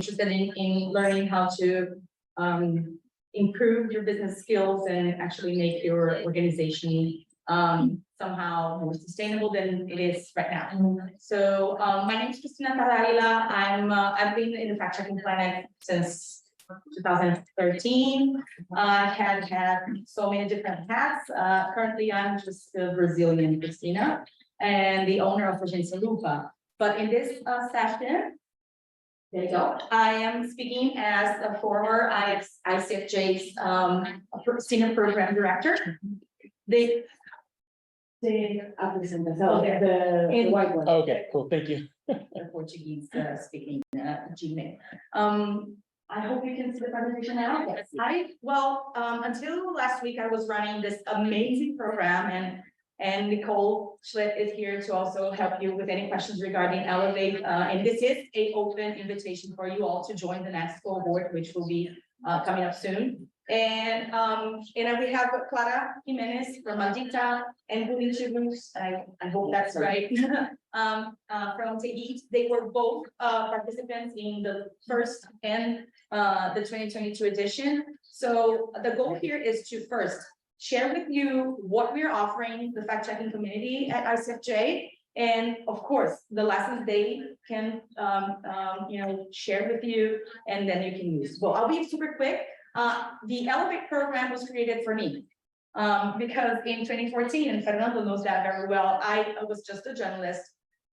interested in learning how to improve your business skills and actually make your organization somehow more sustainable than it is right now. So my name is Cristina Carragila. I've been in the fact checking planet since 2013. I have had so many different hats. Currently, I'm just the Brazilian Cristina and the owner of Agência Lupa. But in this session, there you go. I am speaking as a former ICFJ's senior program director. The white one. Okay, cool. Thank you. The Portuguese speaking Gmail. I hope you can see the presentation now. Yes. Until last week, I was running this amazing program, and Nicole Schlitt is here to also help you with any questions regarding Elevate. And this is an open invitation for you all to join the next cohort, which will be coming up soon. And we have Clara Jimenez from Maldita and Bulinchibus, I hope that's right, from Tahiti. They were both participants in the first and the 2022 edition. So the goal here is to first share with you what we're offering the fact-checking community at ICFJ, and of course the lessons they can share with you, and then you can use. Well, I'll be super quick. The Elevate program was created for me because in 2014, and Fernando knows that very well, I was just a journalist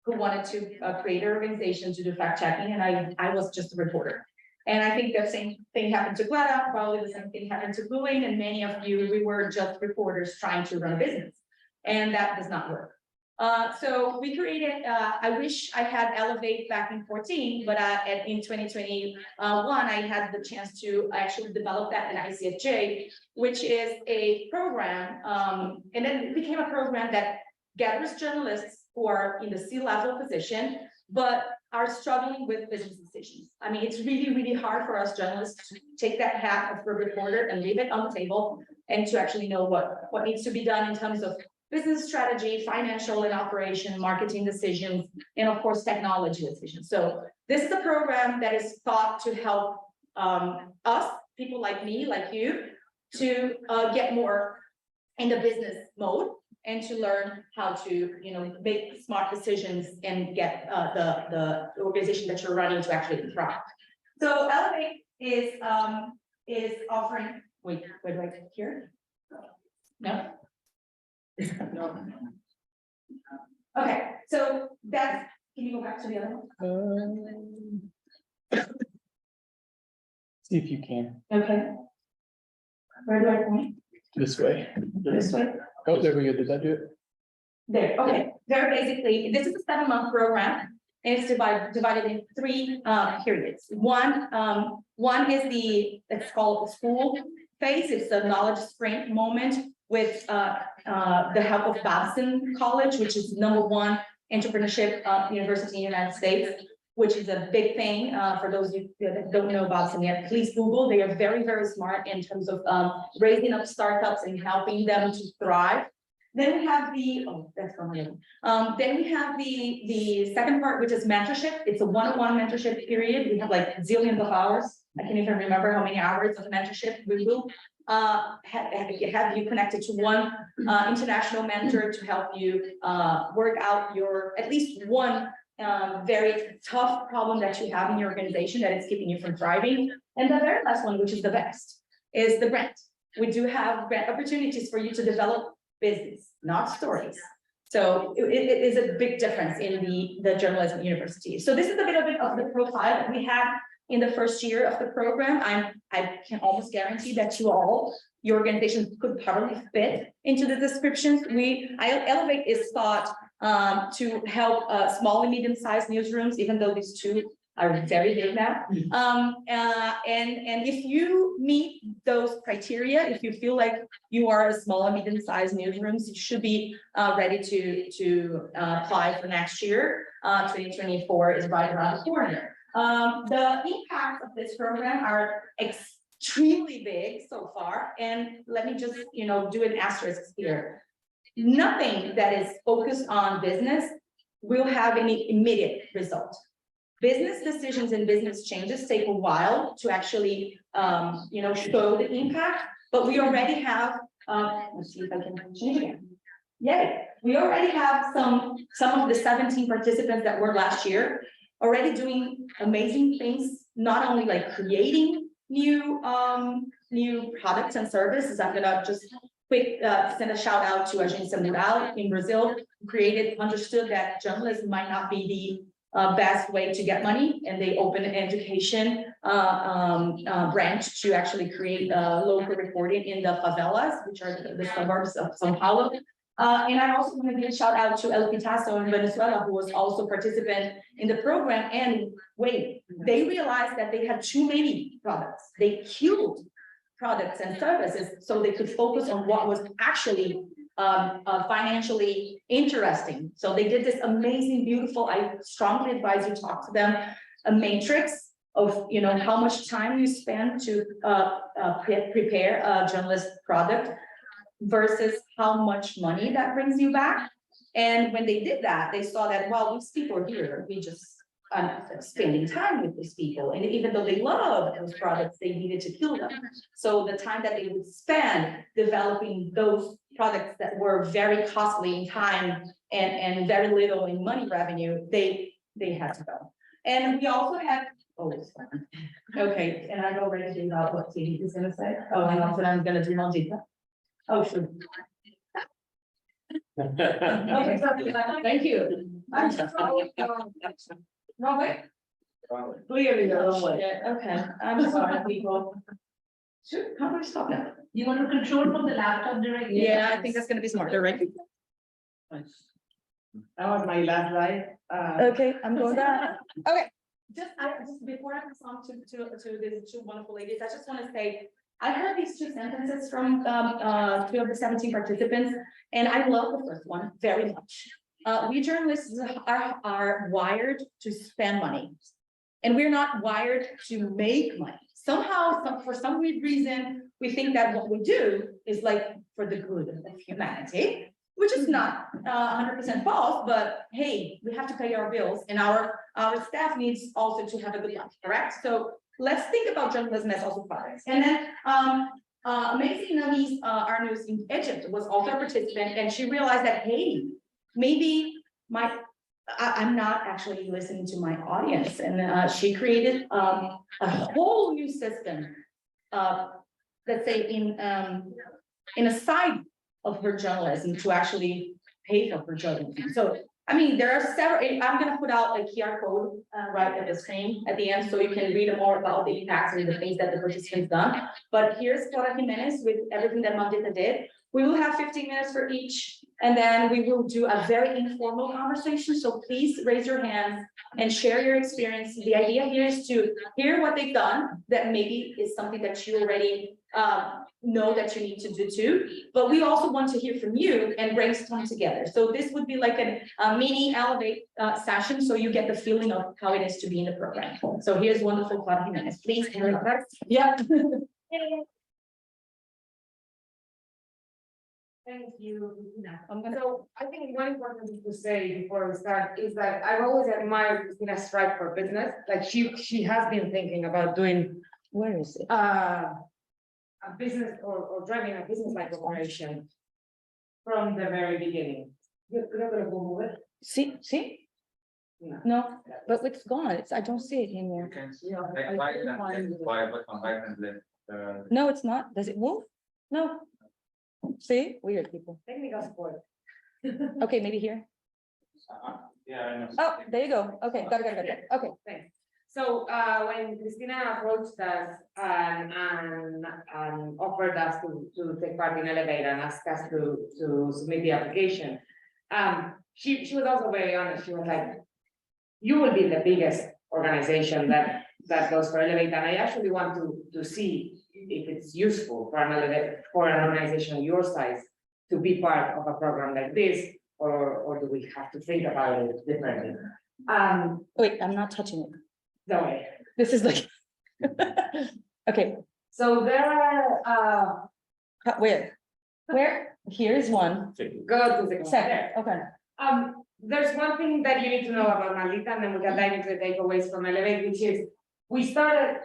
who wanted to create an organization to do fact-checking, and I was just a reporter. And I think the same thing happened to Clara, probably the same thing happened to Bluing, and many of you, we were just reporters trying to run a business, and that does not work. So we created, I wish I had Elevate back in 14, but in 2021, I had the chance to actually develop that in ICFJ, which is a program, and then it became a program that gathers journalists who are in the C-level position, but are struggling with business decisions. I mean, it's really, really hard for us journalists to take that hat of a reporter and leave it on the table and to actually know what needs to be done in terms of business strategy, financial and operation, marketing decisions, and of course, technology decisions. So this is a program that is thought to help us, people like me, like you, to get more in the business mode and to learn how to, make smart decisions and get the organization that you're running to actually thrive. So Elevate is offering. Wait, where do I click here? No. Okay, so that's. Can you go back to the other one? See if you can. Okay. Where do I point? This way. This way. Oh, there we go. Did that do it? There. Okay. Very basically, this is a 7-month program, and it's divided in 3 periods. One is it's called the school phase. It's the knowledge sprint moment with the help of Babson College, which is #1 entrepreneurship university in the United States, which is a big thing for those of you that don't know Babson yet. Please Google. They are very, very smart in terms of raising up startups and helping them to thrive. Then we have then we have the second part, which is mentorship. It's a one-on-one mentorship period. We have like zillions of hours. I can't even remember how many hours of mentorship. We will have you connected to one international mentor to help you work out at least one very tough problem that you have in your organization that is keeping you from thriving. And the very last one, which is the best, is the grant. We do have grant opportunities for you to develop business, not stories. So it is a big difference in the journalism university. So this is a bit of the profile that we have in the first year of the program. I can almost guarantee that your organization could probably fit into the descriptions. Elevate is thought to help small and medium-sized newsrooms, even though these two are very big now. And if you meet those criteria, if you feel like you are a small and medium-sized newsrooms, you should be ready to apply for next year. 2024 is right around the corner. The impacts of this program are extremely big so far, and let me just do an asterisk here. Nothing that is focused on business will have any immediate result. business decisions and business changes take a while to actually, show the impact, but we already have, let's see if I can change again. Yay, we already have some of the 17 participants that were last year already doing amazing things, not only like creating new products and services. I'm gonna just quick send a shout out to Agência Mural in Brazil, who understood that journalism might not be the best way to get money, and they opened an education branch to actually create local reporting in the favelas, which are the suburbs of São Paulo. And I also want to give a shout out to El Pitazo in Venezuela, who was also a participant in the program. And wait, they realized that they had too many products. They killed products and services so they could focus on what was actually financially interesting. So they did this amazing, beautiful, I strongly advise you talk to them, a matrix of how much time you spend to prepare a journalist product versus how much money that brings you back. And when they did that, they saw that, well, these people here, we just spending time with these people, and even though they love those products, they needed to kill them. So the time that they would spend developing those products that were very costly in time and very little in money revenue, they had to go. And we also had, oh, it's fine. Okay, and I already figured out what Katie is gonna say. Oh, and also I'm gonna do Maldita. Oh, sure. Okay, so, thank you. I'm just no way. Clearly, no way. Okay, I'm sorry, people. Sure, how do I stop now? You want to control from the laptop directly? Yeah, I think that's gonna be smarter, right? That was my last slide. Okay, I'm going back. Okay, just before I pass on to these two wonderful ladies, I just want to say, I heard these two sentences from 2 of the 17 participants, and I love the first one very much. We journalists are wired to spend money, and we're not wired to make money. Somehow, for some weird reason, we think that what we do is like for the good of humanity, which is not 100% false, but hey, we have to pay our bills, and our staff needs also to have a good life, correct? So let's think about journalism as also products. And then Amazing Namis Arnous in Egypt was also a participant, and she realized that, hey, maybe I'm not actually listening to my audience. And she created a whole new system, let's say in a side of her journalism to actually pay for her journalism. So, I mean, there are several, I'm gonna put out a QR code right at the screen at the end, so you can read more about the impacts and the things that the participants done. But here's Clara Jimenez with everything that Maldita did. We will have 15 minutes for each, and then we will do a very informal conversation. So please raise your hands and share your experience. The idea here is to hear what they've done that maybe is something that you already know that you need to do too. But we also want to hear from you and brainstorm together. So this would be like a mini elevate session, so you get the feeling of how it is to be in the program. So here's wonderful Clara Jimenez. Please. Yeah. Thank you. So I think one important thing to say before we start is that I've always admired Christina's strive for business. Like she has been thinking about doing Where is it? a business or driving a business like operation from the very beginning. You're gonna go move it? See? No. No, but it's gone. I don't see it anymore. No, it's not. Does it move? No. See, weird people. Technical support. Okay, maybe here. Yeah, I know. Oh, there you go. Okay, got it. Okay. Thanks. So when Christina approached us and offered us to take part in Elevate and asked us to submit the application, she was also very honest. She was like, you will be the biggest organization that goes for Elevate, and I actually want to see if it's useful for an organization your size to be part of a program like this, or do we have to think about it differently? Wait, I'm not touching it. Don't worry. This is like. Okay. So there are Where? Here is one. go to the Second. Okay. there's one thing that you need to know about Malita, and then we can dive into the takeaways from Elevate, which is we started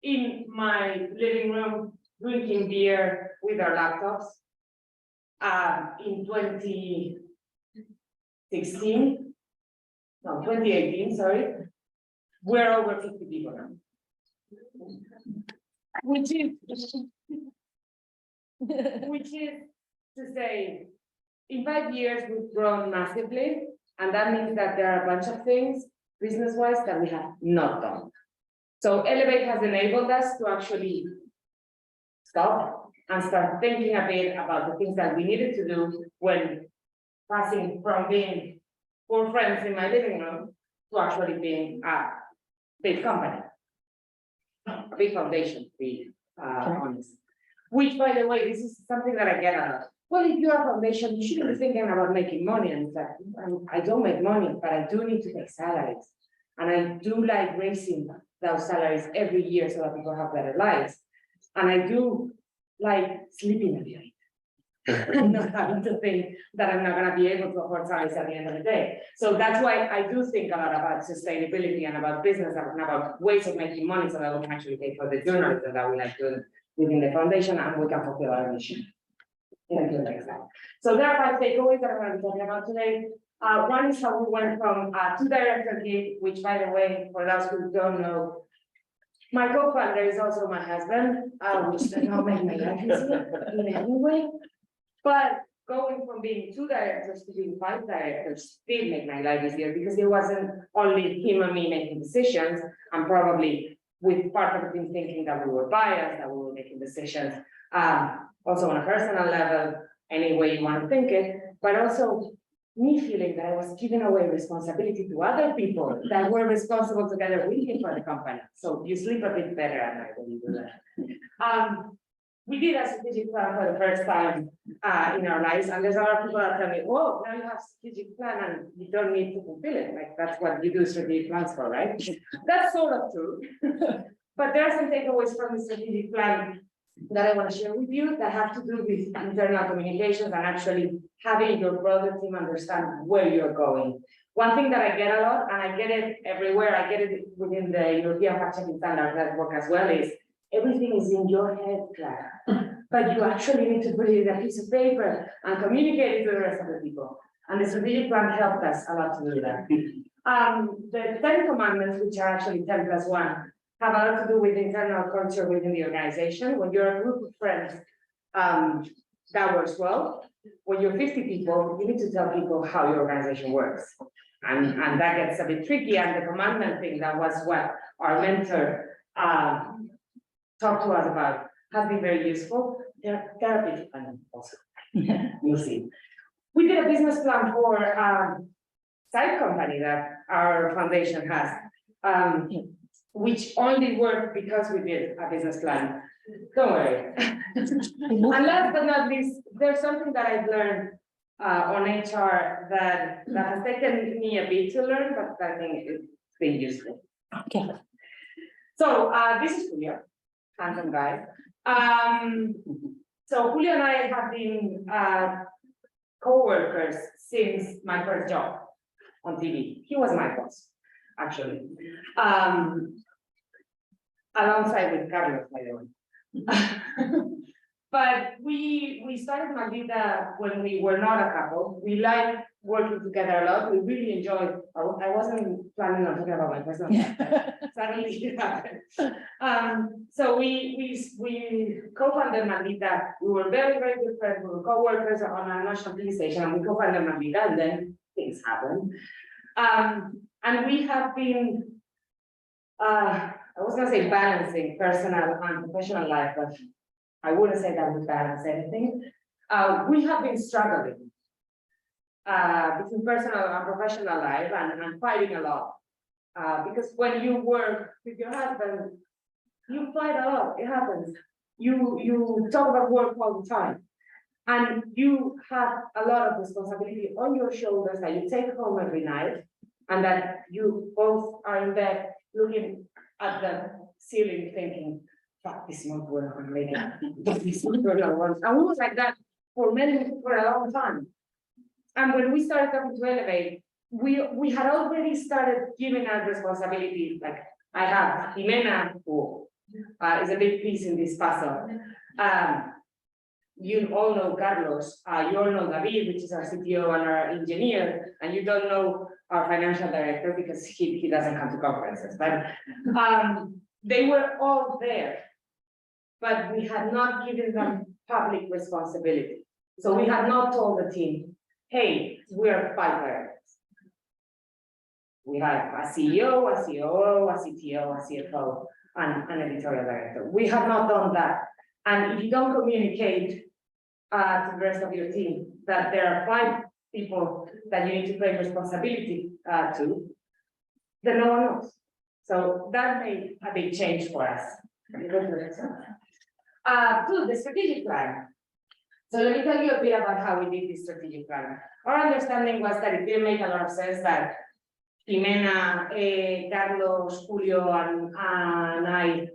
in my living room drinking beer with our laptops in 2018, sorry. We're over 50 people now. Which is to say, in 5 years, we've grown massively, and that means that there are a bunch of things business-wise that we have not done. So Elevate has enabled us to actually stop and start thinking a bit about the things that we needed to do when passing from being 4 friends in my living room to actually being a big company, a big foundation, to be honest. Which, by the way, this is something that I get a lot. Well, if you're a foundation, you shouldn't be thinking about making money. And it's like, I don't make money, but I do need to pay salaries. And I do like raising those salaries every year so that people have better lives. And I do like sleeping at night. I'm not having to think that I'm not going to be able to afford salaries at the end of the day. So that's why I do think a lot about sustainability and about business and about ways of making money so that we can actually pay for the journalism that we like doing within the foundation and we can fulfill our mission. So there are 5 takeaways that I'm going to be talking about today. One is how we went from 2 director gig, which, by the way, for those who don't know, my co-founder is also my husband, which does not make my life easier in any way. But going from being 2 directors to being 5 directors did make my life easier because it wasn't only him and me making decisions, and probably with part of him thinking that we were biased, that we were making decisions, also on a personal level, any way you want to think it, but also me feeling that I was giving away responsibility to other people that were responsible together with me for the company. So you sleep a bit better at night when you do that. We did a strategic plan for the first time in our lives, and there's a lot of people that tell me, "Whoa, now you have a strategic plan and you don't need to fulfill it." Like that's what you do strategic plans for, right? That's sort of true. But there are some takeaways from the strategic plan that I want to share with you that have to do with internal communications and actually having your broader team understand where you're going. One thing that I get a lot, and I get it everywhere, I get it within the European fact-checking standard network as well, is everything is in your head, Clara, but you actually need to put it in a piece of paper and communicate it to the rest of the people. And the strategic plan helped us a lot to do that. The 10 commandments, which are actually 10 plus 1, have a lot to do with internal culture within the organization. When you're a group of friends, that works well. When you're 50 people, you need to tell people how your organization works. And that gets a bit tricky. And the commandment thing, that was what our mentor talked to us about, has been very useful. They're a bit fun also. You'll see. We did a business plan for side company that our foundation has. Which only worked because we did a business plan. Don't worry. And last but not least, there's something that I've learned on HR that has taken me a bit to learn, but I think it's been useful. Okay. So this is Julio, handsome guy. So Julio and I have been co-workers since my first job on TV. He was my boss, actually. Alongside with Carlos, by the way. But we started Maldita when we were not a couple. We liked working together a lot. We really enjoyed. I wasn't planning on talking about my personal life. Suddenly it happened. So we co-founded Maldita. We were very, very good friends. We were co-workers on a national TV station, and we co-founded Maldita, and then things happened. And we have been. I was going to say balancing personal and professional life, but I wouldn't say that we balance anything. We have been struggling between personal and professional life and fighting a lot. Because when you work with your husband, you fight a lot, it happens. You talk about work all the time. And you have a lot of responsibility on your shoulders that you take home every night, and that you both are in bed looking at the ceiling thinking, fuck, this month we're not gonna make it. This month we're gonna work. And we was like that for a long time. And when we started talking to Elevate, we had already started giving our responsibility, like I have Jimena, who is a big piece in this puzzle. You all know Carlos, you all know David, which is our CTO and our engineer, and you don't know our financial director because he doesn't come to conferences, but they were all there, but we had not given them public responsibility. So we had not told the team, hey, we are 5 directors. We have a CEO, a COO, a CTO, a CFO, and an editorial director. We have not done that. And if you don't communicate to the rest of your team that there are 5 people that you need to take responsibility to, then no one knows. So that made a big change for us. To the strategic plan. So let me tell you a bit about how we did this strategic plan. Our understanding was that it didn't make a lot of sense that Jimena, Carlos, Julio, and I,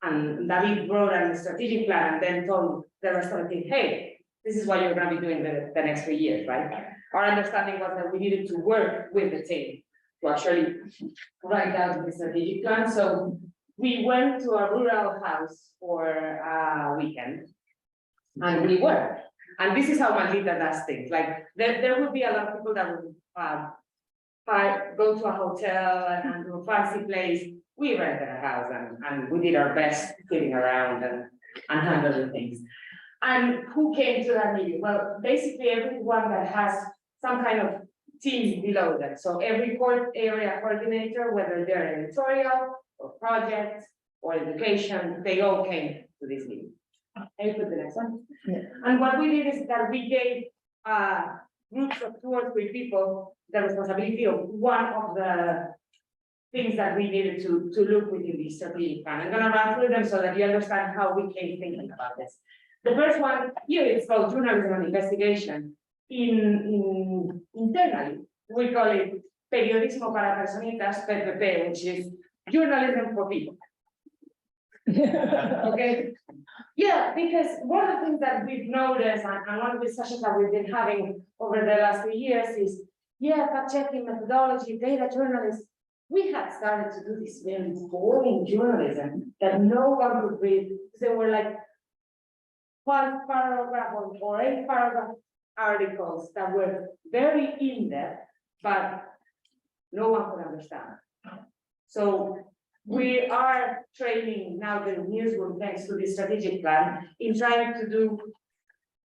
and David wrote a strategic plan and then told the rest of the team, hey, this is what you're going to be doing the next 3 years, right? Our understanding was that we needed to work with the team to actually write down the strategic plan. So we went to a rural house for a weekend and we worked. And this is how Maldita does things. Like there would be a lot of people that would go to a hotel and to a fancy place. We rented a house and we did our best sitting around and handling things. And who came to that meeting? Well, basically everyone that has some kind of team below them. So every area coordinator, whether they're editorial or project or education, they all came to this meeting. Can you put the next one? Yeah. And what we did is that we gave groups of 2 or 3 people the responsibility of one of the things that we needed to look within the strategic plan. I'm going to run through them so that you understand how we came thinking about this. The first one here is called journalism and investigation. Internally, we call it periodismo para personitas, PPP, which is journalism for people. Okay. Yeah, because one of the things that we've noticed and one of the sessions that we've been having over the last 3 years is, yeah, fact-checking methodology, data journalists. We had started to do this very boring journalism that no one could read. They were like 5 paragraph or 8 paragraph articles that were very in-depth, but no one could understand. So we are training now the newsroom, thanks to the strategic plan, in trying to do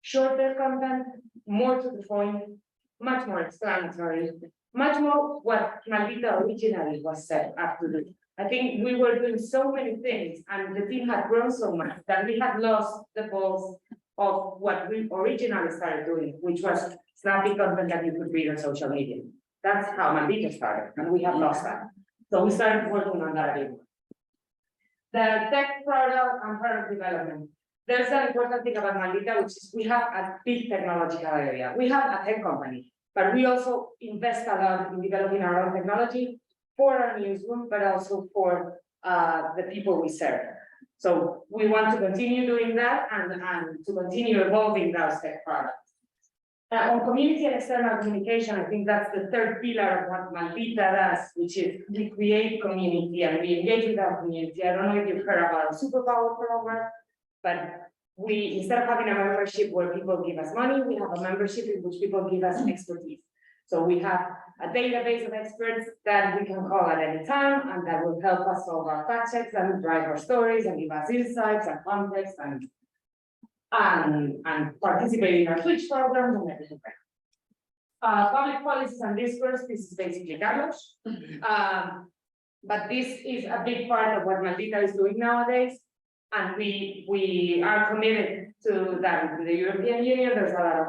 shorter content, more to the point, much more explanatory, much more what Maldita originally was set up to do. I think we were doing so many things and the team had grown so much that we had lost the balls of what we originally started doing, which was snappy content that you could read on social media. That's how Maldita started, and we have lost that. So we started working on that again. The tech product and product development. There's an important thing about Maldita, which is we have a big technological area. We have a tech company, but we also invest a lot in developing our own technology for our newsroom, but also for the people we serve. So we want to continue doing that and to continue evolving those tech products. On community and external communication, I think that's the 3rd pillar of what Maldita does, which is we create community and we engage with our community. I don't know if you've heard about our superpower program, but we, instead of having a membership where people give us money, we have a membership in which people give us expertise. So we have a database of experts that we can call at any time and that will help us solve our fact checks and drive our stories and give us insights and context and participate in our Twitch programs and everything. Public policies and discourse, this is basically Carlos. But this is a big part of what Maldita is doing nowadays. And we are committed to that with the European Union. There's a lot of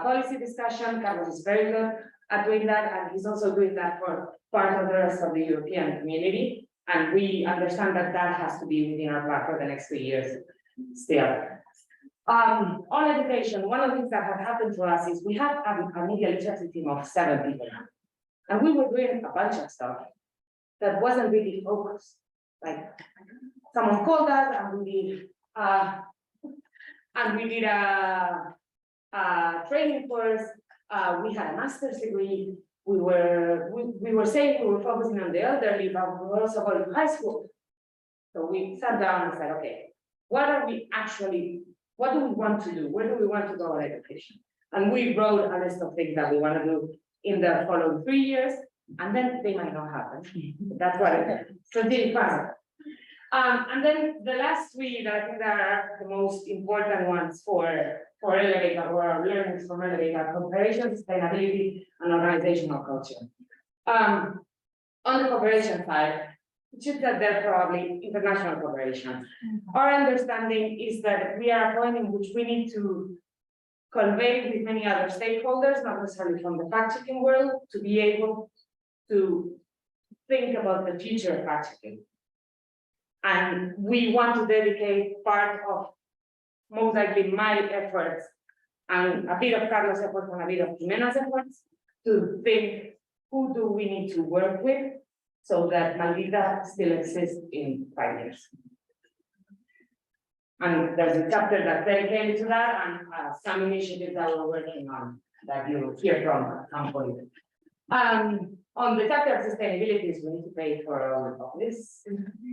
policy discussion. Carlos is very good at doing that, and he's also doing that for part of the rest of the European community. And we understand that that has to be within our plan for the next 2 years still. On education, one of the things that have happened to us is we have a media literacy team of 7 people now. And we were doing a bunch of stuff that wasn't really focused. Like someone called us and we did a training course We had a master's degree. We were saying we were focusing on the elderly, but we were also going to high school. So we sat down and said, okay, what do we want to do? Where do we want to go in education? And we wrote a list of things that we want to do in the following 3 years, and then they might not happen. That's what it is. Strategic plan. And then the last three that I think that are the most important ones for Elevate, or our learnings from Elevate, are cooperation, sustainability, and organizational culture. On the cooperation side, it should that they're probably international cooperation. Our understanding is that we are at a point in which we need to convey with many other stakeholders, not necessarily from the fact-checking world, to be able to think about the future of fact-checking. And we want to dedicate part of most likely my efforts and a bit of Carlos' efforts and a bit of Jimena's efforts to think, who do we need to work with so that Maldita still exists in 5 years? And there's a chapter that's dedicated to that, and some initiatives that we're working on that you'll hear from at some point. On the chapter of sustainability, we need to pay for all of this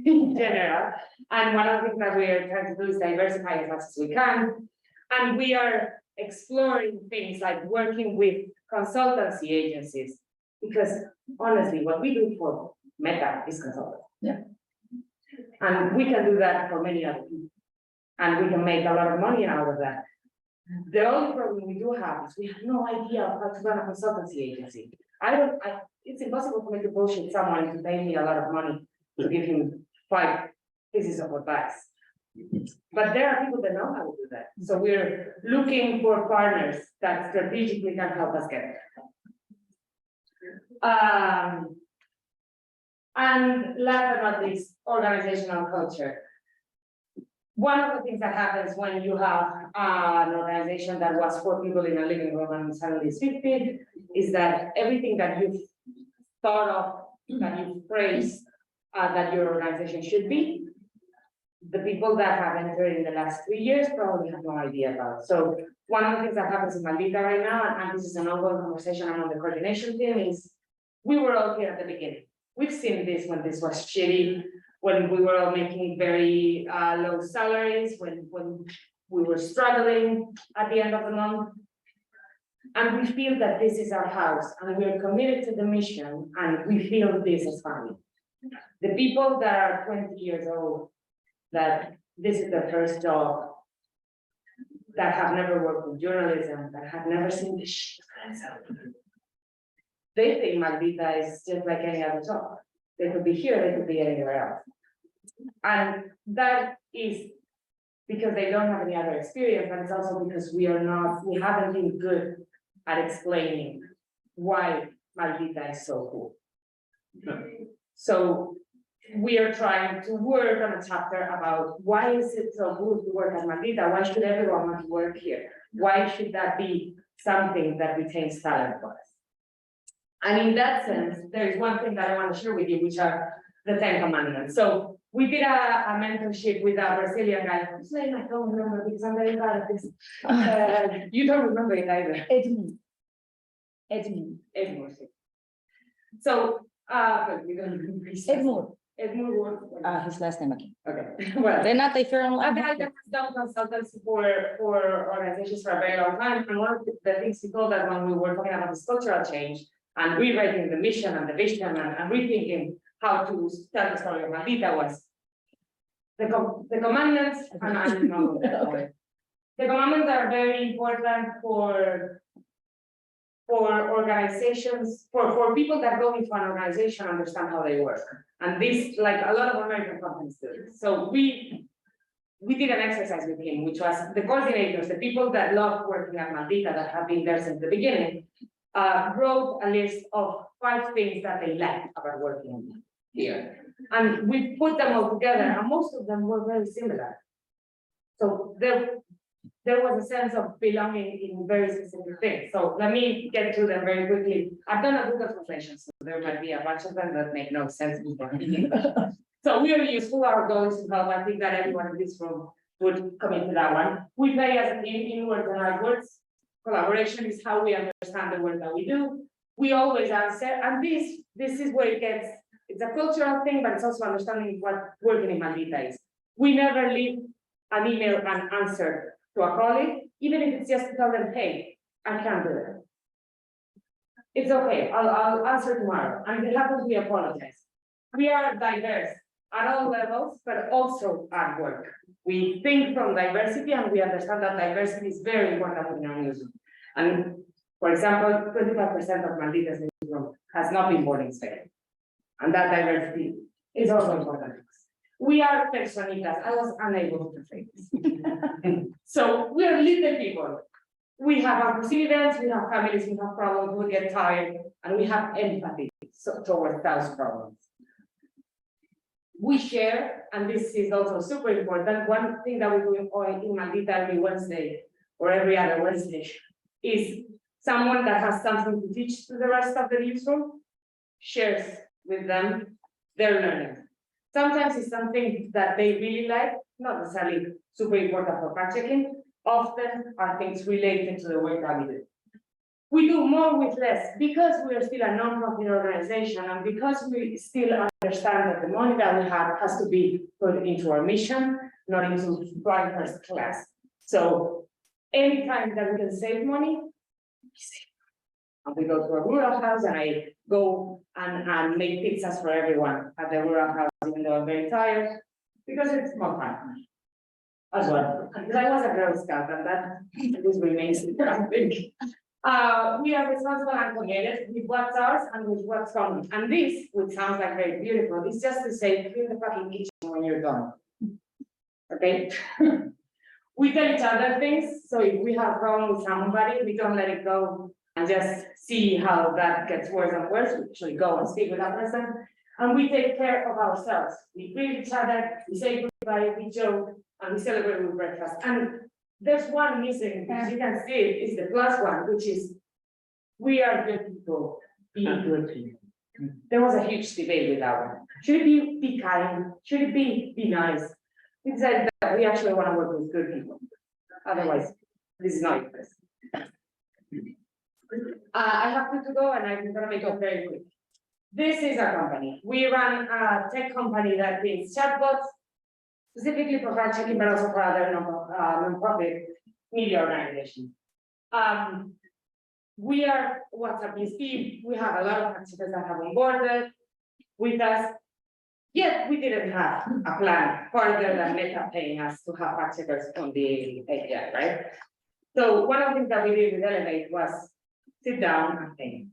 in general. And one of the things that we are trying to do is diversify as much as we can. And we are exploring things like working with consultancy agencies, because honestly, what we do for Meta is consulting. Yeah. And we can do that for many other people. And we can make a lot of money out of that. The only problem we do have is we have no idea of how to run a consultancy agency. It's impossible for me to bullshit someone to pay me a lot of money to give him 5 pieces of advice. But there are people that know how to do that. So we're looking for partners that strategically can help us get there. And last but not least, organizational culture. One of the things that happens when you have an organization that was 4 people in a living room and suddenly it's 50 is that everything that you've thought of, that you've praised, that your organization should be, the people that have entered in the last 3 years probably have no idea about. So one of the things that happens in Maldita right now, and this is an ongoing conversation among the coordination team, is we were all here at the beginning. We've seen this when this was shitty, when we were all making very low salaries, when we were struggling at the end of the month. And we feel that this is our house and we're committed to the mission and we feel this as family. The people that are 20 years old, that this is their first job, that have never worked with journalism, that have never seen the shit, they think Maldita is just like any other job. They could be here, they could be anywhere else. And that is because they don't have any other experience, but it's also because we haven't been good at explaining why Maldita is so cool. So we are trying to work on a chapter about why is it so good to work at Maldita? Why should everyone want to work here? Why should that be something that retains talent for us? And in that sense, there is one thing that I want to share with you, which are the 10 commandments. So we did a mentorship with a Brazilian guy whose name I don't remember because I'm very bad at this. You don't remember it either. Edmund. So, but we don't remember his Edmund. His last name. Okay. Well, Renata, if you're a online. guy that has done consultancy for organizations for a very long time. And one of the things he told us when we were talking about this cultural change and rewriting the mission and the vision and rethinking how to tell the story of Maldita was the commandments, and I don't know the commandments are very important for organizations, for people that go into an organization understand how they work. And this, like a lot of American companies do. So we did an exercise with him, which was the coordinators, the people that love working at Maldita, that have been there since the beginning, wrote a list of 5 things that they liked about working here. And we put them all together, and most of them were very similar. So there was a sense of belonging in very specific things. So let me get through them very quickly. I've done a Google translation, so there might be a bunch of them that make no sense before me. So we are useful, our goal is to help. I think that everyone in this room would commit to that one. We play as a team, inwards and outwards. collaboration is how we understand the work that we do. We always answer, and this is where it's a cultural thing, but it's also understanding what working in Maldita is. We never leave an email unanswered to a colleague, even if it's just to tell them, hey, I can't do it. It's okay, I'll answer tomorrow, and if it happens, we apologize. We are diverse at all levels, but also at work. We think from diversity, and we understand that diversity is very important in our newsroom. And for example, 25% of Maldita's newsroom has not been born in Spain. And that diversity is also important. We are personitas. I was unable to say this. So we are little people. We have unprecedented, we have families, we have problems, we get tired, and we have empathy towards those problems. We share, and this is also super important. One thing that we do in Maldita every Wednesday or every other Wednesday is someone that has something to teach to the rest of the newsroom shares with them their learning. Sometimes it's something that they really like, not necessarily super important for fact checking. Often are things related to the work that we do. We do more with less because we are still a non-profit organization, and because we still understand that the money that we have has to be put into our mission, not into flying first class. So anytime that we can save money, we save. And we go to a rural house, and I go and make pizzas for everyone at the rural house, even though I'm very tired, because it's more fun as well. Because I was a Girl Scout, and that this remains something. We are responsible and committed with what's ours and with what's common. And this, which sounds like very beautiful, is just to say, clean the fucking kitchen when you're done. Okay? We tell each other things, so if we have a problem with somebody, we don't let it go and just see how that gets worse and worse. We actually go and speak with that person, and we take care of ourselves. We greet each other, we say goodbye, we joke, and we celebrate with breakfast. And there's one missing, because you can see it, is the plus one, which is we are good people, be good people. There was a huge debate with that one. Should it be kind? Should it be nice? We said that we actually want to work with good people. Otherwise, this is not interesting. I have to go, and I'm going to make it very quick. This is our company. We run a tech company that creates chatbots, specifically for fact checking, but also for other non-profit media organizations. We are WhatsApp BSP. We have a lot of fact checkers that have onboarded with us. Yet we didn't have a plan further than Meta paying us to have fact checkers on the API, right? So one of the things that we did with Elevate was sit down and think.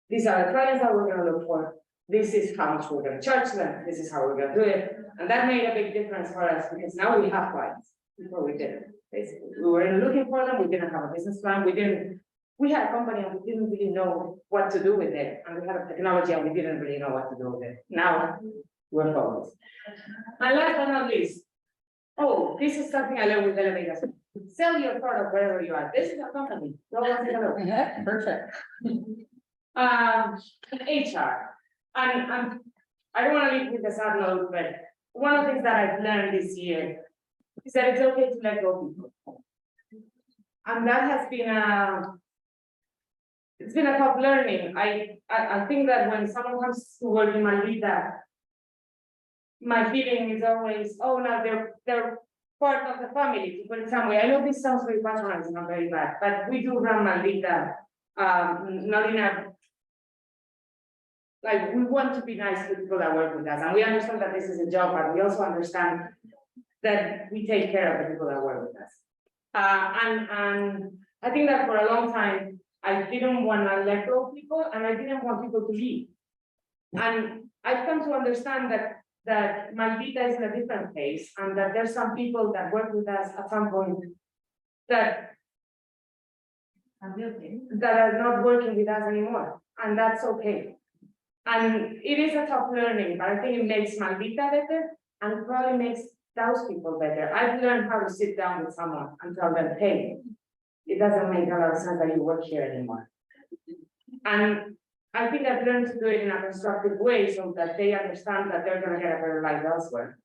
These are the clients that we're going to look for. This is how much we're going to charge them. This is how we're going to do it. And that made a big difference for us, because now we have clients. Before we didn't. Basically, we were looking for them. We didn't have a business plan. We had a company, and we didn't really know what to do with it. And we had a technology, and we didn't really know what to do with it. Now we're focused. And last but not least, this is something I learned with Elevators. Sell your product wherever you are. This is a company. Go and take a look. Perfect. HR. And I don't want to leave with the sad note, but one of the things that I've learned this year is that it's okay to let go of people. And that has been it's been a tough learning. I think that when someone comes to work in Maldita, my feeling is always, oh no, they're part of the family, to put it some way. I know this sounds very patronizing, not very bad, but we do run Maldita, not in a, like, we want to be nice to people that work with us, and we understand that this is a job, but we also understand that we take care of the people that work with us. And I think that for a long time, I didn't want to let go of people, and I didn't want people to leave. And I've come to understand that Maldita is in a different place, and that there's some people that work with us at some point that are not working with us anymore, and that's okay. And it is a tough learning, but I think it makes Maldita better, and it probably makes those people better. I've learned how to sit down with someone and tell them, hey, it doesn't make a lot of sense that you work here anymore. And I think I've learned to do it in a constructive way, so that they understand that they're going to get a better life elsewhere.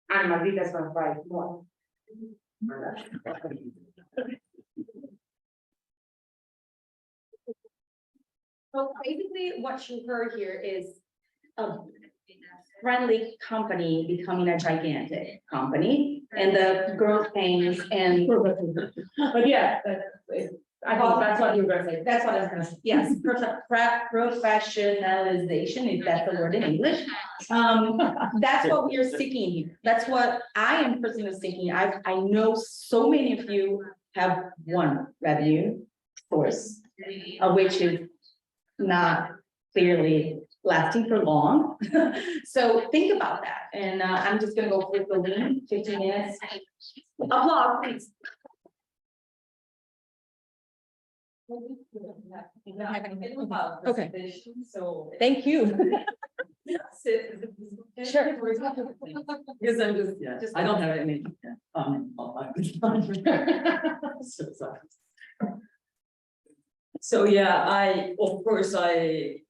And Maldita is going to fight more. So basically, what you heard here is a friendly company becoming a gigantic company, and the growth pains and. But yeah, I thought that's what you were gonna say. That's what I was gonna say, yes, professionalization, if that's the word in English. That's what we are seeking here, that's what I am personally seeking, I know so many of you have one revenue source, which is not clearly lasting for long. So think about that, and I'm just gonna go with the lean, 15 minutes. Applause, please. Okay. So. Thank you. Sure. Because I'm just, yeah, I don't have any, so sorry. So yeah, of course, I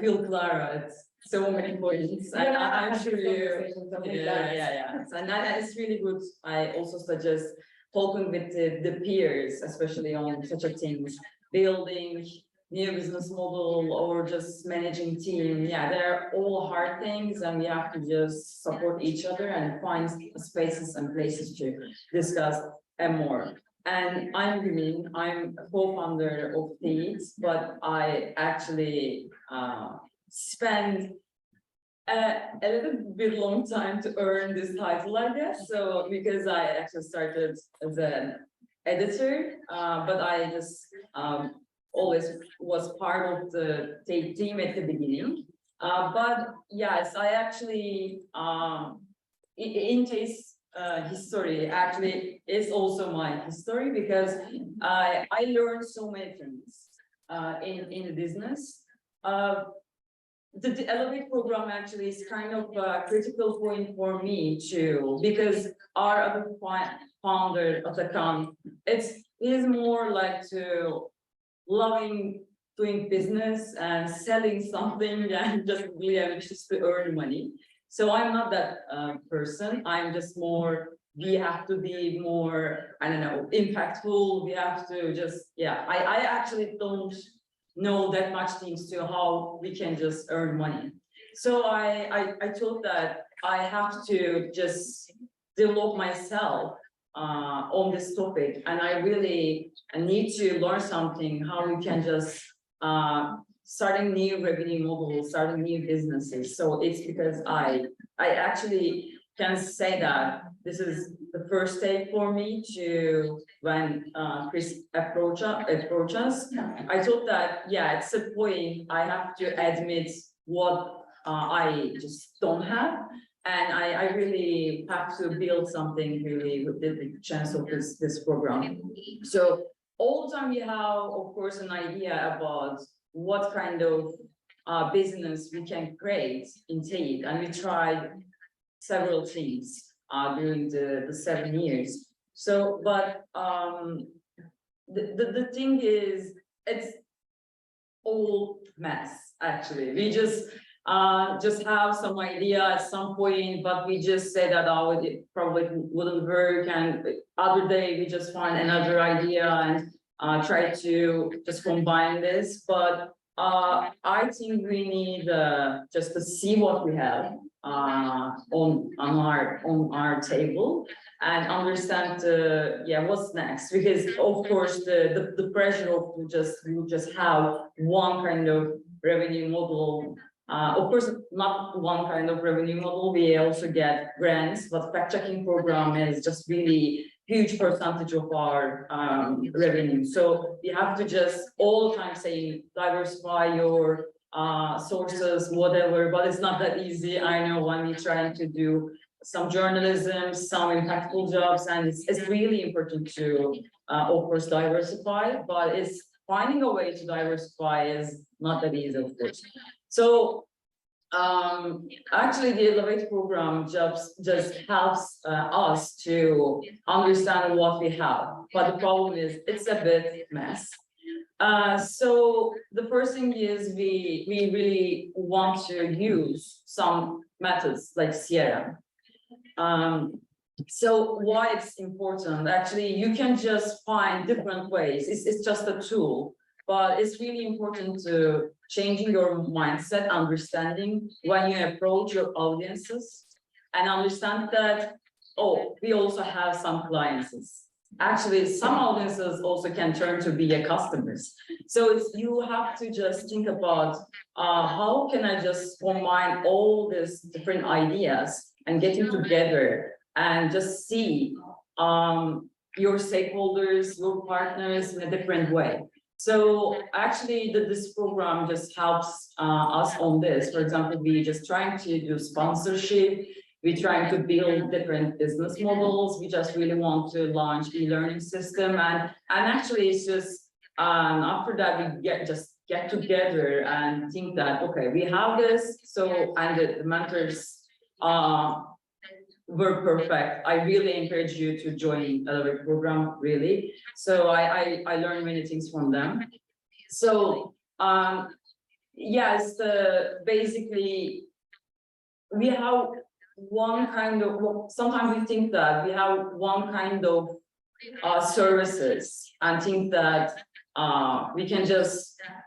feel Clara at so many points, and I'm sure you, yeah. And that is really good. I also suggest talking with the peers, especially on such a things, building new business model or just managing team. Yeah, they're all hard things, and we have to just support each other and find spaces and places to discuss and more. And I'm Rimin, I'm a co-founder of Teats, but I actually spend a little bit long time to earn this title, I guess. So because I actually started as an editor, but I just always was part of the team at the beginning. But yes, I actually in case history actually is also my history, because I learned so many things in the business. The Elevate program actually is kind of a critical point for me too, because our other founder of the account, it is more like to loving doing business and selling something and just really ambitious to earn money. So I'm not that person. I'm just more, we have to be more, I don't know, impactful. We have to just, yeah, I actually don't know that much things to how we can just earn money. So I thought that I have to just develop myself on this topic, and I really need to learn something how we can just starting new revenue models, starting new businesses. So it's because I actually can say that this is the first step for me to when Chris approach us. I thought that, yeah, at some point I have to admit what I just don't have. And I really have to build something really with the chance of this program. So all the time we have, of course, an idea about what kind of business we can create in Tate, and we tried several things during the 7 years. So, but the thing is, it's all mess actually. We just have some idea at some point, but we just say that it probably wouldn't work, and other day we just find another idea and try to just combine this. But I think we need just to see what we have on our table and understand what's next, because of course the pressure of just have one kind of revenue model. Of course, not one kind of revenue model. We also get grants, but fact checking program is just really huge percentage of our revenue. So we have to just all the time say diversify your sources, whatever, but it's not that easy. I know when we're trying to do some journalism, some impactful jobs, and it's really important to of course diversify, but it's finding a way to diversify is not that easy, of course. So actually the Elevate program just helps us to understand what we have, but the problem is it's a bit mess. So the first thing is we really want to use some methods like CRM. So why it's important? Actually, you can just find different ways. It's just a tool. but it's really important to changing your mindset, understanding when you approach your audiences and understand that, oh, we also have some clients. Actually, some audiences also can turn to be a customers. So it's, you have to just think about how can I just combine all these different ideas and getting together and just see your stakeholders, your partners in a different way. So actually this program just helps us on this. For example, we just trying to do sponsorship. We're trying to build different business models. We just really want to launch e-learning system, and actually it's just after that we get together and think that okay, we have this. So and the mentors were perfect. I really encourage you to join the program, really. So I learned many things from them. So yes, basically we have one kind of, well, sometimes we think that we have one kind of services and think that we can just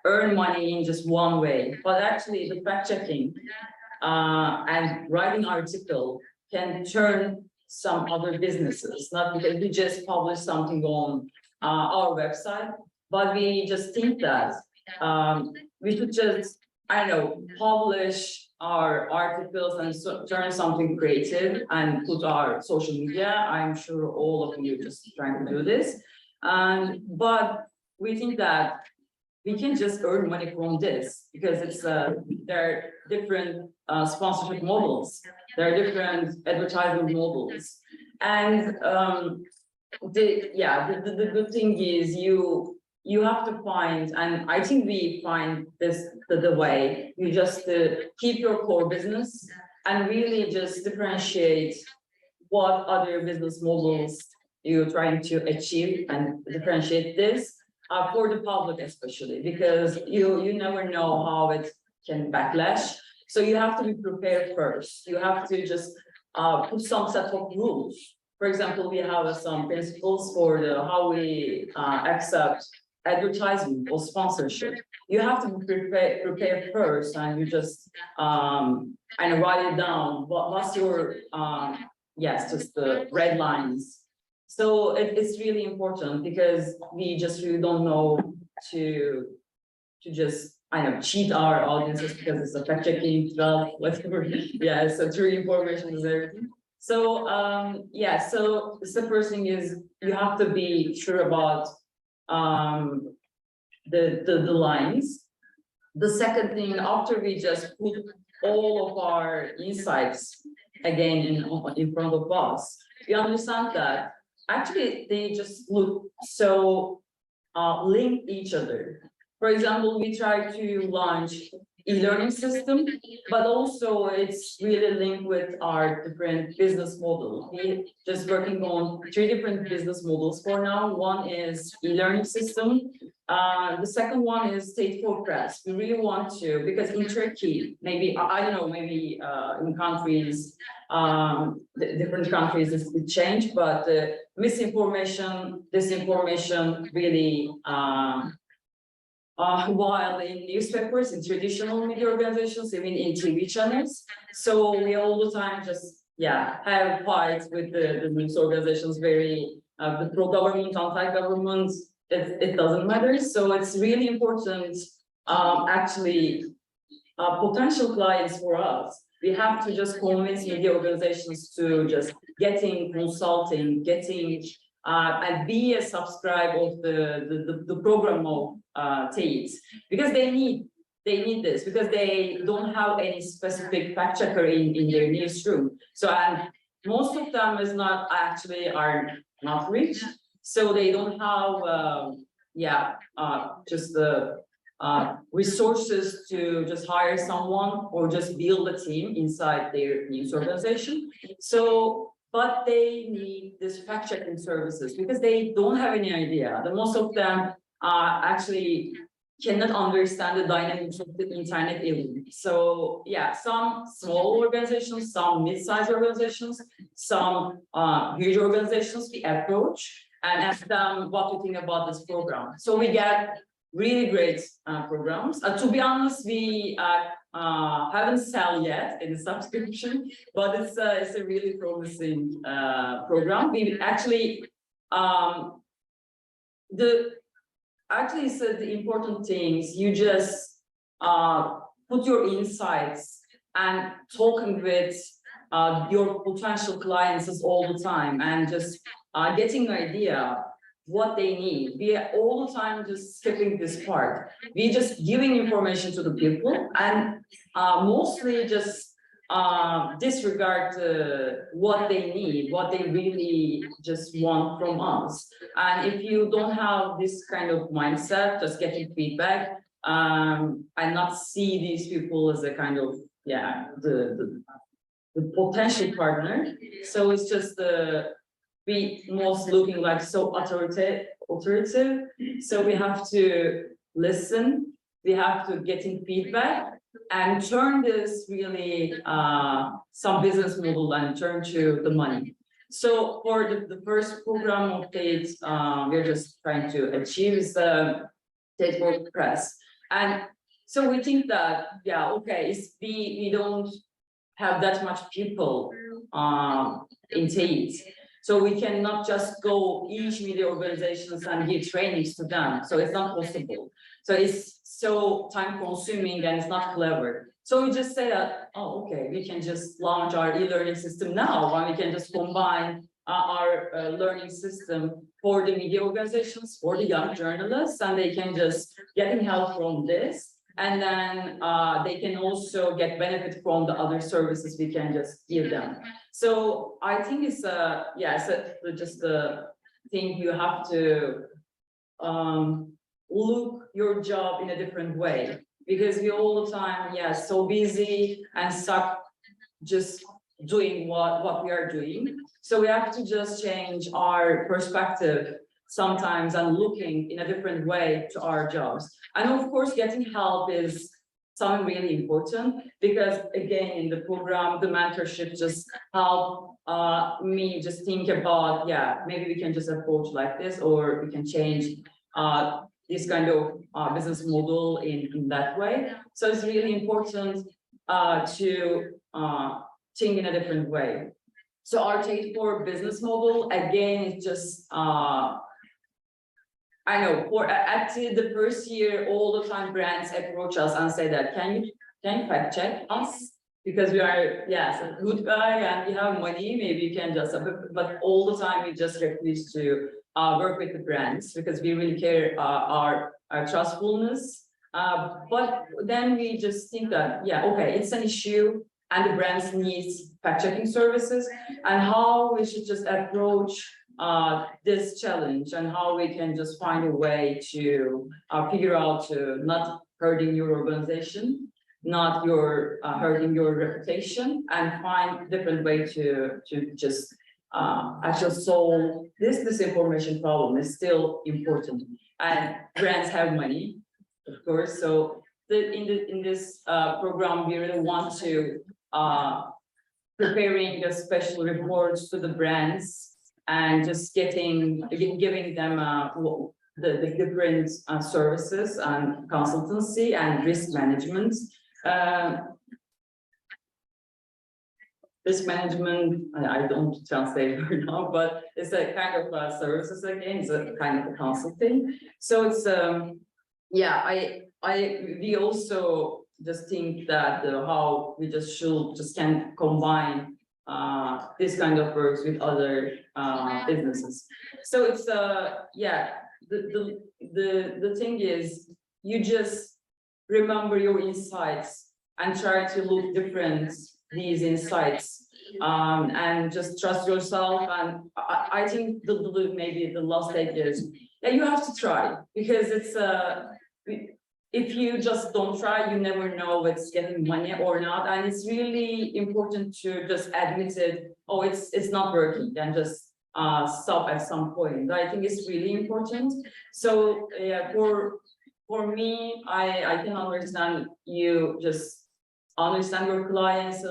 earn money in just one way, but actually the fact checking and writing article can turn some other businesses, not because we just publish something on our website, but we just think that we should just, I don't know, publish our articles and turn something creative and put our social media. I'm sure all of you just trying to do this. But we think that we can just earn money from this because it's there are different sponsorship models, there are different advertising models, and the good thing is you have to find, and I think we find this the way you just keep your core business and really just differentiate what other business models you're trying to achieve and differentiate this for the public, especially because you never know how it can backlash. So you have to be prepared first. You have to just put some set of rules. For example, we have some principles for how we accept advertising or sponsorship. You have to be prepared first, and you just and write it down. What's your yes, just the red lines. So it's really important because we just really don't know to just cheat our audiences because it's a fact checking, well, whatever. Yeah, so true information is everything. So yeah, so the first thing is you have to be sure about the lines. The second thing, after we just put all of our insights again in front of us, we understand that actually they just look so linked each other. For example, we try to launch e-learning system, but also it's really linked with our different business model. We just working on 3 different business models for now. One is e-learning system. The second one is state for press. We really want to, because in Turkey, maybe, I don't know, maybe in countries, different countries it changed, but misinformation, disinformation really while in newspapers, in traditional media organizations, even in TV channels. So we all the time just, have fights with the news organizations, very, the pro-government, anti-government, it doesn't matter. So it's really important, actually, potential clients for us. We have to just convince media organizations to just getting consulting, getting, and be a subscriber of the program of TAIT, because they need this, because they don't have any specific fact checker in their newsroom. So and most of them is not actually are not rich, so they don't have just the resources to just hire someone or just build a team inside their news organization. So but they need this fact checking services because they don't have any idea. The most of them actually cannot understand the dynamics of the internet even. So yeah, some small organizations, some mid-sized organizations, some huge organizations we approach and ask them what to think about this program. So we get really great programs. To be honest, we haven't sell yet in the subscription, but it's a really promising program. We actually said the important things. You just put your insights and talking with your potential clients is all the time, and just getting an idea what they need. We are all the time just skipping this part. We just giving information to the people and mostly just disregard what they need, what they really just want from us. And if you don't have this kind of mindset, just getting feedback, and not see these people as a kind of, yeah, the potential partner. So it's just we most looking like so authoritative. So we have to listen, we have to getting feedback and turn this really some business model and turn to the money. So for the first program update, we're just trying to achieve is the Network Press. And so we think that, yeah, okay, we don't have that much people in Tate. So we cannot just go each media organizations and give trainings to them. So it's not possible. So it's so time consuming and it's not clever. So we just say that, oh, okay, we can just launch our e-learning system now, and we can just combine our learning system for the media organizations, for the young journalists, and they can just getting help from this. And then they can also get benefit from the other services we can just give them. So I think it's just a thing you have to look your job in a different way, because we all the time, so busy and stuck just doing what we are doing. So we have to just change our perspective sometimes and looking in a different way to our jobs. And of course, getting help is something really important, because again, in the program, the mentorship just help me just think about, maybe we can just approach like this, or we can change this kind of business model in that way. So it's really important to think in a different way. So our Tate for business model, again, is just I know for at the first year, all the time brands approach us and say that, can you fact check us? Because we are, a good guy and we have money, maybe you can just, but all the time we just refuse to work with the brands, because we really care our trustfulness. But then we just think that, okay, it's an issue and the brands needs fact checking services, and how we should just approach this challenge, and how we can just find a way to figure out to not hurting your organization, not hurting your reputation, and find different way to just actually solve this information problem is still important. And brands have money, of course. So in this program, we really want to preparing a special reports to the brands, and just giving them the different services and consultancy and risk management. Risk management, I don't translate it right now, but it's a kind of services again, it's a kind of a consulting. So it's we also just think that how we just can combine this kind of works with other businesses. So it's the thing is, you just remember your insights and try to look different these insights, and just trust yourself. And I think maybe the last stage is you have to try, because it's if you just don't try, you never know if it's getting money or not. And it's really important to just admit it. Oh, it's not working, then just stop at some point. I think it's really important. So for me, I can understand you just understand your clients,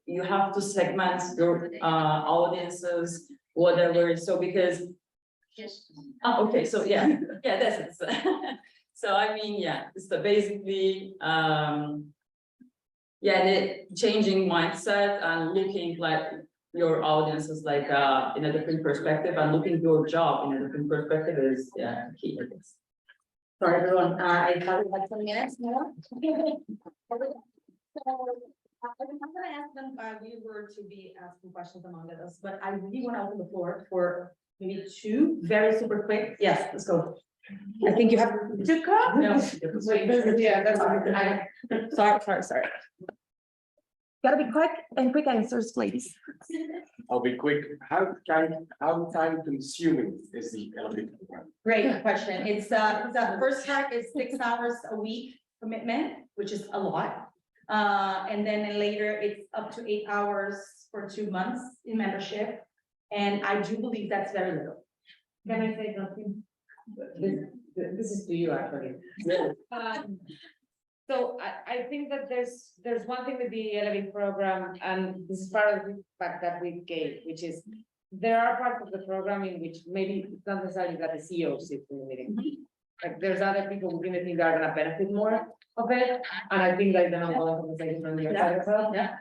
you have to segment your audiences, whatever. So because Oh, okay, so yeah, yeah, that's it. So I mean, yeah, it's the basically, yeah, the changing mindset and looking like your audience is like, in a different perspective and looking your job in a different perspective is, yeah, key, I guess. Sorry, everyone, I thought we had 20 minutes more. So, I'm gonna ask them, we were to be asking questions among us, but I really want to open the floor for maybe two very super quick. Yes, let's go. I think you have to come. No. Yeah, that's Sorry. Gotta be quick and quick answers, please. I'll be quick. How time consuming is the elevator program? Great question. It's the first track is 6 hours a week commitment, which is a lot. And then later it's up to 8 hours for 2 months in membership. And I do believe that's very little. Can I say something? This is to you, actually. So I think that there's one thing with the Elevate program, and this is part of the fact that we gave, which is there are parts of the program in which maybe it's not necessarily that the CEO sits in the meeting. Like there's other people within the team that are gonna benefit more of it, and I think like the ongoing conversation on the other side as well. Yeah.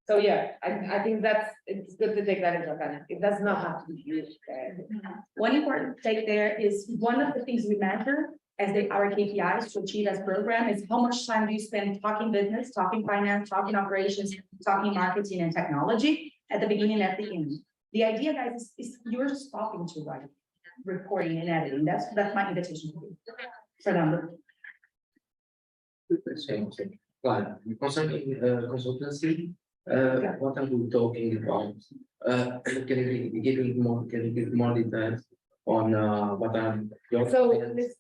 So yeah, I think it's good to take that into account. It does not have to be huge. One important take there is one of the things we measure as our KPIs to achieve as program is how much time do you spend talking business, talking finance, talking operations, talking marketing and technology at the beginning and at the end. The idea, guys, is you're just talking to write, recording and editing. That's my invitation for you. Fernando. Concerning consultancy, what are we talking about? Can you give more details on what are your So plans? this,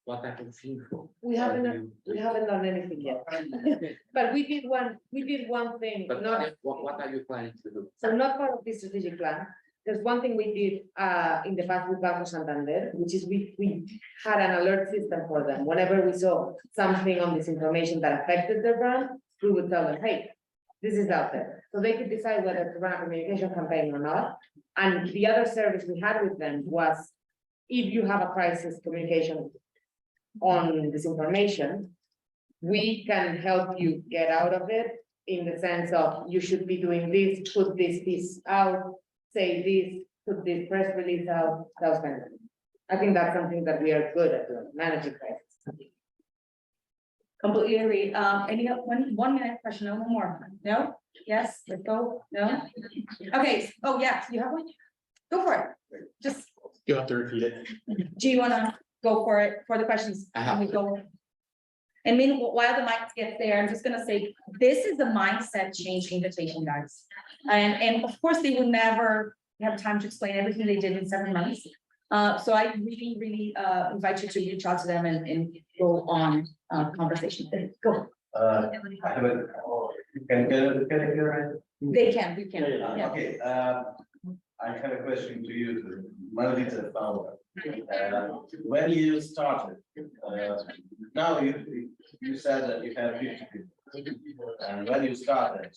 What type of info? we haven't done anything yet, but we did one thing, But not, what are you planning to do? so not part of this strategic plan. There's one thing we did in the past with Banco Santander, which is we had an alert system for them. Whenever we saw something on this information that affected their brand, we would tell them, hey, this is out there. So they could decide whether to run a communication campaign or not. And the other service we had with them was, if you have a crisis communication on this information, we can help you get out of it in the sense of you should be doing this, put this piece out, say this, put this press release out, those kind of things. I think that's something that we are good at doing, managing crisis. Completely agree. Any other 1 minute question? No more. No? Yes, let's go. No? Okay. Oh, yeah. You have one? Go for it. Just, You'll have to repeat it. do you wanna go for it for the questions? I have Can we go? And meanwhile, the mic gets there, I'm just gonna say, this is the mindset change invitation, guys. And of course, they will never have time to explain everything they did in 7 months. So I really invite you to reach out to them and go on conversation. Go. I have a, can I hear it? They can, we can. Yeah. Okay, I have a question to you, to Margarita founder. When you started, now you said that you have 50 people. And when you started,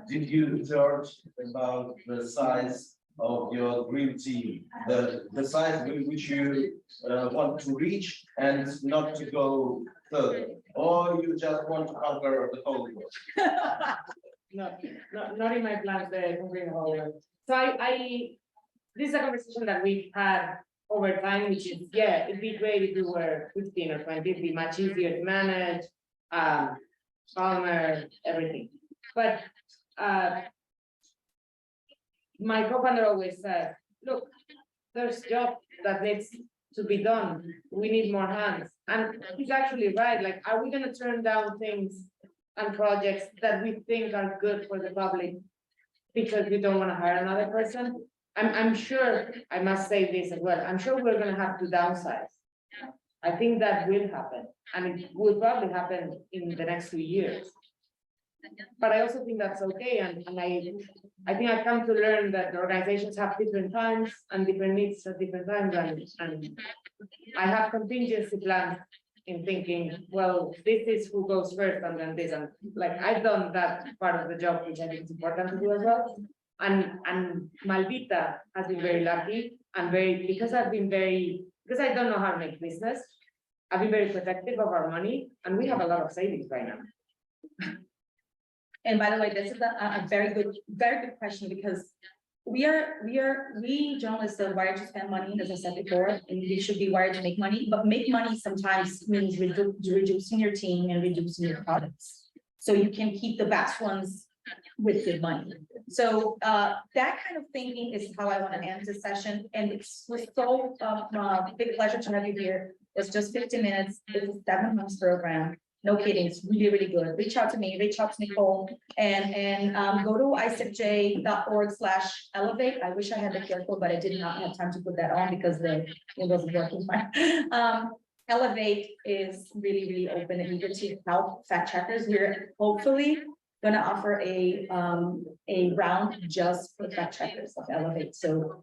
did you thought about the size of your dream team, the size with which you want to reach and not to go further, or you just want to conquer the whole world? Not in my plans there, the whole world. So this is a conversation that we've had over time, which is, yeah, it'd be great if you were 15 or 20, it'd be much easier to manage, calmer, everything. But my co-founder always said, look, there's job that needs to be done. We need more hands. And he's actually right. Like, are we gonna turn down things and projects that we think are good for the public because we don't want to hire another person? I'm sure, I must say this as well, I'm sure we're gonna have to downsize. I think that will happen, and it will probably happen in the next 2 years. But I also think that's okay, and I think I've come to learn that the organizations have different times and different needs at different times, and I have contingency plans in thinking, well, this is who goes first and then this, and like I've done that part of the job, which I think is important to do as well. And Maldita has been very lucky and because I don't know how to make business, I've been very protective of our money, and we have a lot of savings right now. And by the way, this is a very good question, because we journalists are wired to spend money, as I said before, and we should be wired to make money, but make money sometimes means reducing your team and reducing your products. So you can keep the best ones with good money. So that kind of thinking is how I want to end this session. And it's so big pleasure to have you here. It's just 50 minutes. It's a 7 months program. No kidding, it's really, really good. Reach out to me, reach out to Nicole, and go to isipj.org/elevate. I wish I had the QR code, but I did not have time to put that on because it wasn't working fine. Elevate is really, really open and eager to help fact checkers. We're hopefully gonna offer a round just for fact checkers of Elevate. So,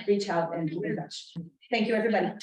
reach out and keep in touch. Thank you, everybody.